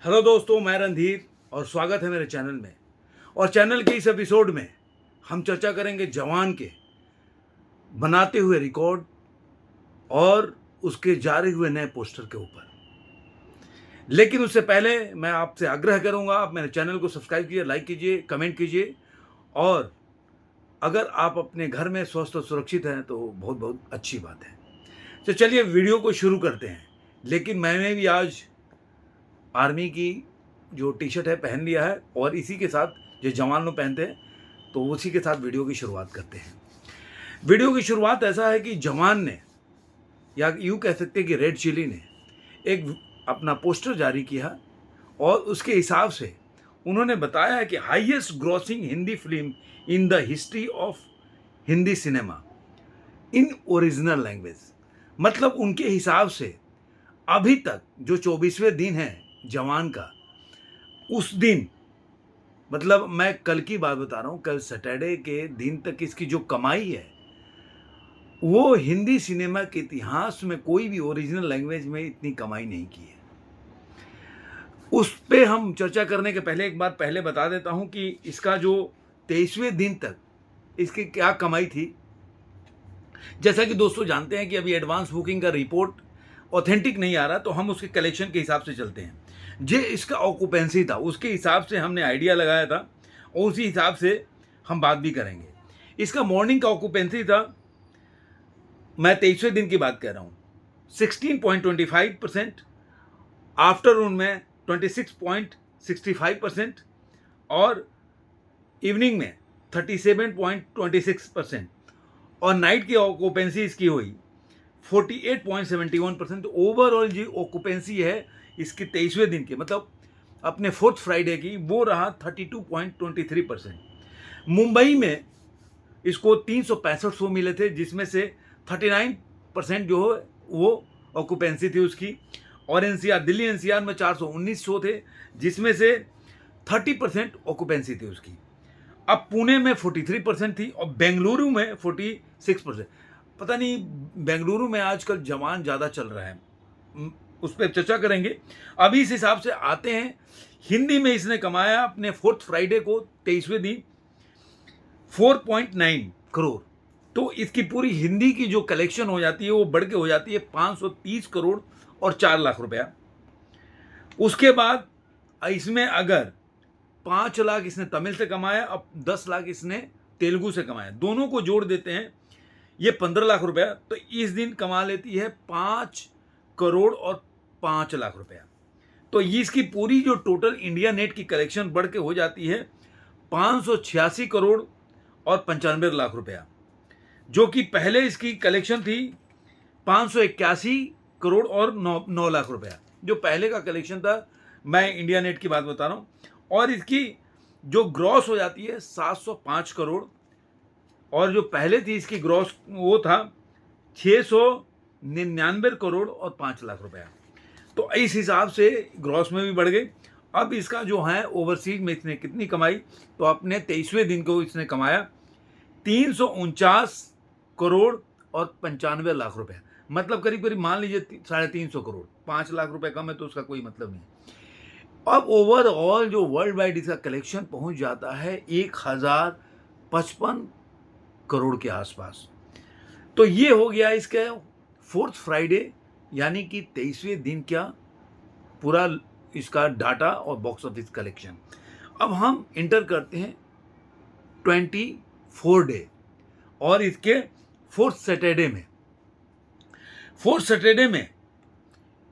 Hello दोस्तों, मैं रणधीर और स्वागत है मेरे चैनल में। और चैनल के इस एपिसोड में हम चर्चा करेंगे जवान के बनाते हुए रिकॉर्ड और उसके जारी हुए नए पोस्टर के ऊपर। लेकिन उससे पहले मैं आपसे आग्रह करूंगा, आप मेरे चैनल को सब्सक्राइब कीजिए, लाइक कीजिए, कमेंट कीजिए। और अगर आप अपने घर में स्वस्थ और सुरक्षित हैं तो बहुत बहुत अच्छी बात है। तो चलिए वीडियो को शुरू करते हैं। लेकिन मैंने भी आज आर्मी की जो टी शर्ट है पहन लिया है और इसी के साथ जो जवान लोग पहनते हैं तो उसी के साथ वीडियो की शुरुआत करते हैं। वीडियो की शुरुआत ऐसा है कि जवान ने, या यूँ कह सकते हैं कि रेड चिली ने एक अपना पोस्टर जारी किया और उसके हिसाब से उन्होंने बताया है कि highest grossing Hindi film in the history of Hindi cinema in original language. मतलब उनके हिसाब से अभी तक जो 24वें दिन है जवान का, उस दिन, मतलब मैं कल की बात बता रहा हूँ, कल सैटरडे के दिन तक इसकी जो कमाई है वो हिंदी सिनेमा के इतिहास में कोई भी ओरिजिनल लैंग्वेज में इतनी कमाई नहीं की है। उस पे हम चर्चा करने के पहले एक बात पहले बता देता हूँ कि इसका जो 23वें दिन तक इसकी क्या कमाई थी। जैसा कि दोस्तों जानते हैं कि अभी एडवांस बुकिंग का रिपोर्ट ऑथेंटिक नहीं आ रहा, तो हम उसके कलेक्शन के हिसाब से चलते हैं। जो इसका ऑक्यूपेंसी था उसके हिसाब से हमने आइडिया लगाया था और उसी हिसाब से हम बात भी करेंगे। इसका मॉर्निंग का ऑक्यूपेंसी था, मैं 23वें दिन की बात कर रहा हूँ, 16.25%, आफ्टरनून में 26.65% और इवनिंग में 37.26% और नाइट की ऑक्यूपेंसी इसकी हुई 48.71%। ओवरऑल जो ऑक्यूपेंसी है इसकी 23वें दिन की, मतलब अपने फोर्थ फ्राइडे की, वो रहा 32.23%। मुंबई में इसको 365 शो मिले थे, जिसमें से 39% जो है वो ऑक्यूपेंसी थी उसकी। और एनसीआर, दिल्ली एनसीआर में 419 शो थे, जिसमें से 30% ऑक्यूपेंसी थी उसकी। अब पुणे में 43% थी और बेंगलुरु में 46%। पता नहीं बेंगलुरु में आजकल जवान ज़्यादा चल रहा है, उस पर चर्चा करेंगे। अभी इस हिसाब से आते हैं, हिंदी में इसने कमाया अपने फोर्थ फ्राइडे को 23वें दिन 4.9 करोड़। तो इसकी पूरी हिंदी की जो कलेक्शन हो जाती है वो बढ़ के हो जाती है 530 करोड़ और 4 लाख रुपया। उसके बाद इसमें अगर 5 लाख इसने तमिल से कमाया, अब 10 लाख इसने तेलुगु से कमाया, दोनों को जोड़ देते हैं ये 15 लाख रुपया। तो इस दिन कमा लेती है 5 करोड़ और 5 लाख रुपया। तो ये इसकी पूरी जो टोटल इंडिया नेट की कलेक्शन बढ़ के हो जाती है 586 करोड़ और 95 लाख रुपया, जो कि पहले इसकी कलेक्शन थी 581 करोड़ और 9 लाख रुपया। जो पहले का कलेक्शन था, मैं इंडिया नेट की बात बता रहा हूँ। और इसकी जो ग्रॉस हो जाती है 705 करोड़, और जो पहले थी इसकी ग्रॉस वो था 699 करोड़ और 5 लाख रुपया। तो इस हिसाब से ग्रॉस में भी बढ़ गई। अब इसका जो है ओवरसीज में इसने कितनी कमाई, तो अपने 23वें दिन को इसने कमाया 349 करोड़ और 95 लाख रुपया। मतलब करीब करीब मान लीजिए 350 करोड़। 5 लाख रुपए कम है तो उसका कोई मतलब नहीं। अब ओवरऑल जो वर्ल्ड वाइड इसका कलेक्शन पहुंच जाता है 1055 करोड़ के आसपास। तो ये हो गया इसके फोर्थ फ्राइडे यानी कि 23वें दिन का पूरा इसका डाटा और बॉक्स ऑफिस कलेक्शन। अब हम इंटर करते हैं 24 डे और इसके फोर्थ सैटरडे में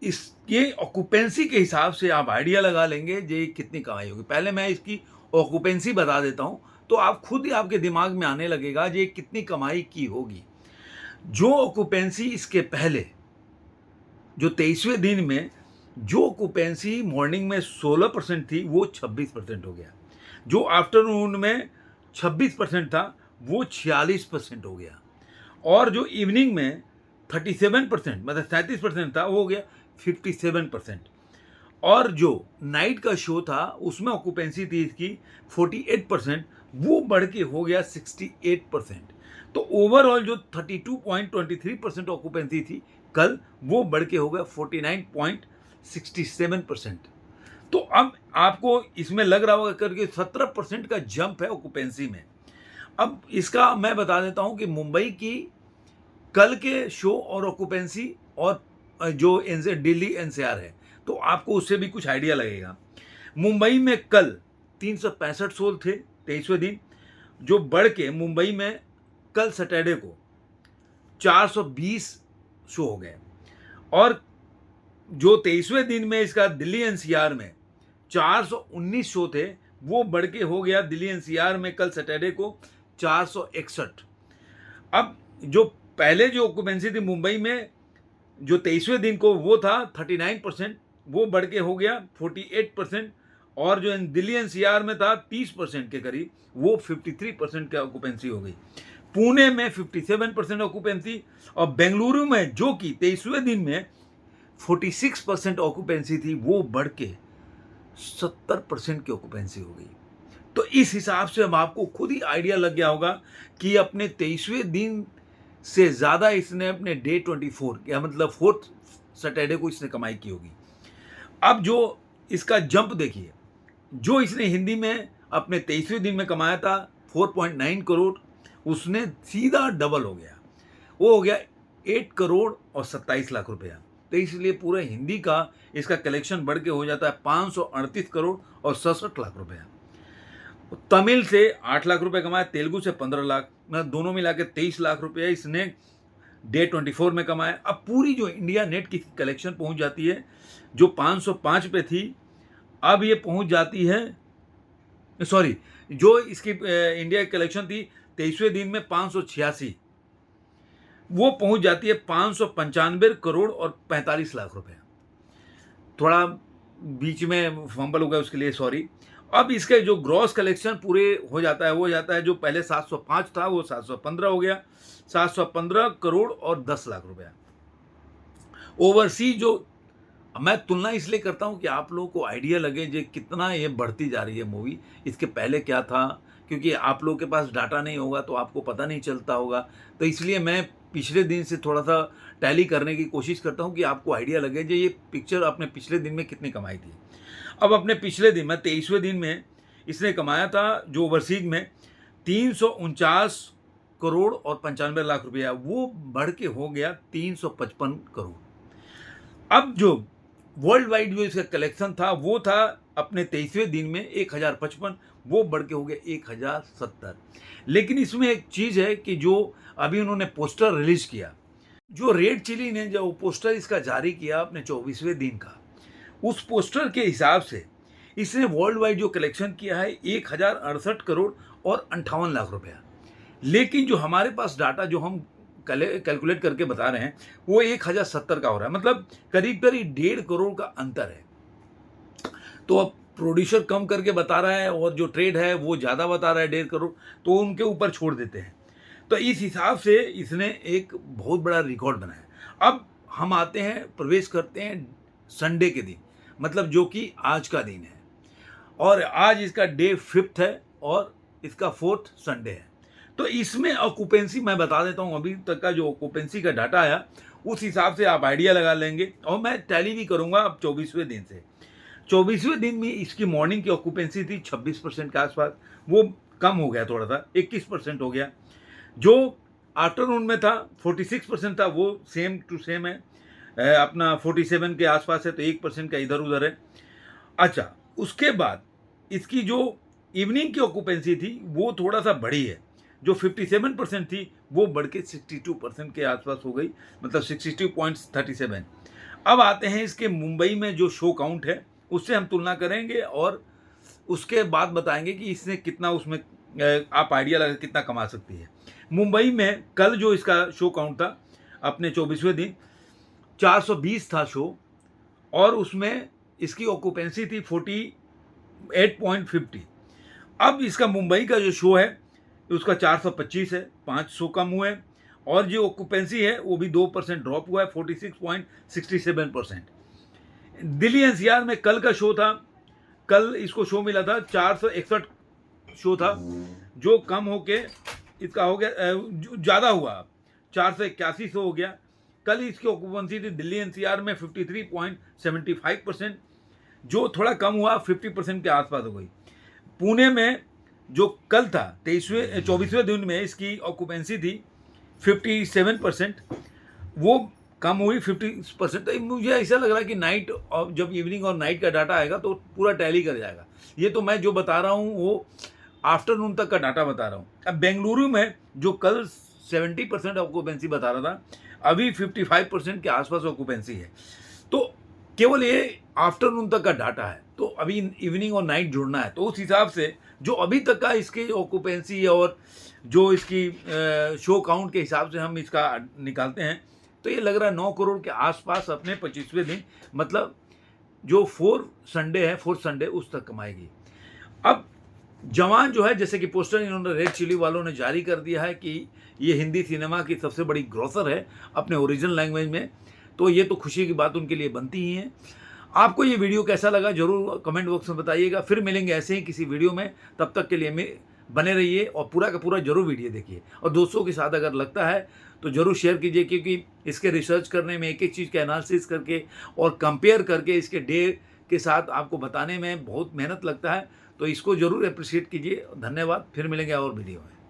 इसके ऑक्यूपेंसी के हिसाब से आप आइडिया लगा लेंगे ये कितनी कमाई होगी। पहले मैं इसकी ऑक्यूपेंसी बता देता हूं तो आप खुद ही, आपके दिमाग में आने लगेगा ये कितनी कमाई की होगी। जो ऑक्यूपेंसी इसके पहले जो 23वें दिन में जो ऑक्यूपेंसी मॉर्निंग में 16% थी वो 26% हो गया। जो आफ्टरनून में 26% था वो 46% हो गया। और जो इवनिंग में 37%, मतलब 37% था, वो हो गया 57%। और जो नाइट का शो था उसमें ऑक्यूपेंसी थी इसकी 48%, वो बढ़ के हो गया 68%। तो ओवरऑल जो 32.23% ऑक्यूपेंसी थी कल, वो बढ़ के हो गया 49.67%। तो अब आपको इसमें लग रहा होगा करके 17% का जंप है ऑक्यूपेंसी में। अब इसका मैं बता देता हूं कि मुंबई की कल के शो और ऑक्यूपेंसी और जो दिल्ली एनसीआर है, तो आपको उससे भी कुछ आइडिया लगेगा। मुंबई में कल 365 शो थे 23वें दिन, जो बढ़ के मुंबई में कल सैटरडे को 420 शो हो गए। और जो 23वें दिन में इसका दिल्ली एनसीआर में 419 शो थे, वो बढ़ के हो गया दिल्ली एनसीआर में कल सैटरडे को 461। अब जो पहले जो ऑक्यूपेंसी थी मुंबई में जो 23वें दिन को वो था 39%, वो बढ़ के हो गया 48%। और जो दिल्ली एनसीआर में था 30% के करीब, वो 53% का ऑक्यूपेंसी हो गई। पुणे में 57% ऑक्यूपेंसी, और बेंगलुरु में जो कि 23वें दिन में 46% ऑक्यूपेंसी थी, वो बढ़ के 70% की ऑक्यूपेंसी हो गई। तो इस हिसाब से अब आपको खुद ही आइडिया लग गया होगा कि अपने 23वें दिन से ज़्यादा इसने अपने डे 24 या मतलब 4th सैटरडे को इसने कमाई की होगी। अब जो इसका जंप देखिए, जो इसने हिंदी में अपने 23वें दिन में कमाया था 4.9 करोड़, उसने सीधा डबल हो गया, वो हो गया 8 करोड़ और 27 लाख रुपया। तो इसलिए पूरे हिंदी का इसका कलेक्शन बढ़ के हो जाता है 538 करोड़ और 67 लाख रुपया। तमिल से 8 लाख रुपए कमाया, तेलुगु से 15 लाख, मतलब दोनों मिला के 23 लाख रुपया इसने डे 24 में कमाया। अब पूरी जो इंडिया नेट की कलेक्शन पहुंच जाती है, जो 505 पे थी, अब ये पहुंच जाती है, सॉरी, जो इसकी इंडिया की कलेक्शन थी 23वें दिन में 586, वो पहुंच जाती है 595 करोड़ और 45 लाख रुपए। थोड़ा बीच में फंबल हो गया, उसके लिए सॉरी। अब इसके जो ग्रॉस कलेक्शन पूरे हो जाता है, वो जाता है जो पहले 705 था वो 715 हो गया, 715 करोड़ और 10 लाख रुपया। ओवरसीज जो मैं तुलना इसलिए करता हूं कि आप लोगों को आइडिया लगे जो कितना ये बढ़ती जा रही है मूवी, इसके पहले क्या था, क्योंकि आप लोगों के पास डाटा नहीं होगा तो आपको पता नहीं चलता होगा। तो इसलिए मैं पिछले दिन से थोड़ा सा टैली करने की कोशिश करता हूं कि आपको आइडिया लगे जो ये पिक्चर आपने पिछले दिन में कितनी कमाई थी। अब अपने पिछले दिन में 23वें दिन में इसने कमाया था जो ओवरसीज में 349 करोड़ और 95 लाख रुपया, वो बढ़ के हो गया 355 करोड़। अब जो वर्ल्ड वाइड जो इसका कलेक्शन था वो था अपने 23वें दिन में 1055, वो बढ़ के हो गया 1070। लेकिन इसमें एक चीज़ है कि जो अभी उन्होंने पोस्टर रिलीज किया, जो रेड चिली ने जो पोस्टर इसका जारी किया अपने 24वें दिन का, उस पोस्टर के हिसाब से इसने वर्ल्ड वाइड जो कलेक्शन किया है 1068 करोड़ और 58 लाख रुपया। लेकिन जो हमारे पास डाटा जो हम कैलकुलेट करके बता रहे हैं वो 1070 का हो रहा है, मतलब करीब करीब 1.5 करोड़ का अंतर है। तो अब प्रोड्यूसर कम करके बता रहा है और जो ट्रेड है वो ज़्यादा बता रहा है 1.5 करोड़, तो उनके ऊपर छोड़ देते हैं। तो इस हिसाब से इसने एक बहुत बड़ा रिकॉर्ड बनाया। अब हम आते हैं, प्रवेश करते हैं संडे के दिन, मतलब जो कि आज का दिन है, और आज इसका डे 5th है और इसका 4th संडे है। तो इसमें ऑक्यूपेंसी मैं बता देता हूँ, अभी तक का जो ऑक्यूपेंसी का डाटा आया उस हिसाब से आप आइडिया लगा लेंगे, और मैं टैली भी करूँगा अब 24वें दिन से। 24वें दिन में इसकी मॉर्निंग की ऑक्यूपेंसी थी 26% के आसपास, वो कम हो गया थोड़ा सा, 21% हो गया। जो आफ्टरनून में था 46% था, वो सेम टू सेम है, अपना 47 के आसपास है, तो 1% का इधर उधर है। अच्छा, उसके बाद इसकी जो इवनिंग की ऑक्यूपेंसी थी वो थोड़ा सा बढ़ी है, जो 57% थी वो बढ़ के 62% के आसपास हो गई, मतलब 62.37। अब आते हैं इसके मुंबई में जो शो काउंट है उससे हम तुलना करेंगे और उसके बाद बताएंगे कि इसने कितना उसमें आप आइडिया लगा कितना कमा सकती है। मुंबई में कल जो इसका शो काउंट था अपने 24वें दिन 420 था शो, और उसमें इसकी ऑक्यूपेंसी थी 48.50। अब इसका मुंबई का जो शो है उसका 425 है, 500 कम हुए, और जो ऑक्यूपेंसी है वो भी 2% ड्रॉप हुआ है, 46.67%। दिल्ली एनसीआर में कल का शो था, कल इसको शो मिला था 461 शो था, जो कम होके इसका हो गया ज़्यादा हुआ, 481 शो हो गया। कल इसकी ऑक्यूपेंसी थी दिल्ली एनसीआर में 53.75%, जो थोड़ा कम हुआ 50% के आसपास हो गई। पुणे में जो कल था 24वें दिन में इसकी ऑक्यूपेंसी थी 57%, वो कम हुई 50%। तो मुझे ऐसा लग रहा है कि नाइट और जब इवनिंग और नाइट का डाटा आएगा तो पूरा टैली कर जाएगा। ये तो मैं जो बता रहा हूँ वो आफ्टरनून तक का डाटा बता रहा हूँ। अब बेंगलुरु में जो कल 70% ऑक्यूपेंसी बता रहा था, अभी 55% के आसपास ऑक्यूपेंसी है। तो केवल ये आफ्टरनून तक का डाटा है, तो अभी इवनिंग और नाइट जुड़ना है। तो उस हिसाब से जो अभी तक का इसकी ऑक्यूपेंसी और जो इसकी शो काउंट के हिसाब से हम इसका निकालते हैं, तो ये लग रहा है 9 करोड़ के आसपास अपने 25वें दिन, मतलब जो 4 संडे उस तक कमाएगी। अब जवान जो है, जैसे कि पोस्टर इन्होंने रेड चिली वालों ने जारी कर दिया है कि ये हिंदी सिनेमा की सबसे बड़ी ग्रॉसर है अपने ओरिजिनल लैंग्वेज में, तो ये तो खुशी की बात उनके लिए बनती ही है। आपको ये वीडियो कैसा लगा जरूर कमेंट बॉक्स में बताइएगा। फिर मिलेंगे ऐसे ही किसी वीडियो में, तब तक के लिए बने रहिए और पूरा का पूरा जरूर वीडियो देखिए। और दोस्तों के साथ अगर लगता है तो जरूर शेयर कीजिए, क्योंकि इसके रिसर्च करने में, एक एक चीज़ के एनालिसिस करके और कंपेयर करके इसके डे के साथ आपको बताने में बहुत मेहनत लगता है। तो इसको जरूर अप्रिशिएट कीजिए। धन्यवाद, फिर मिलेंगे और वीडियो में।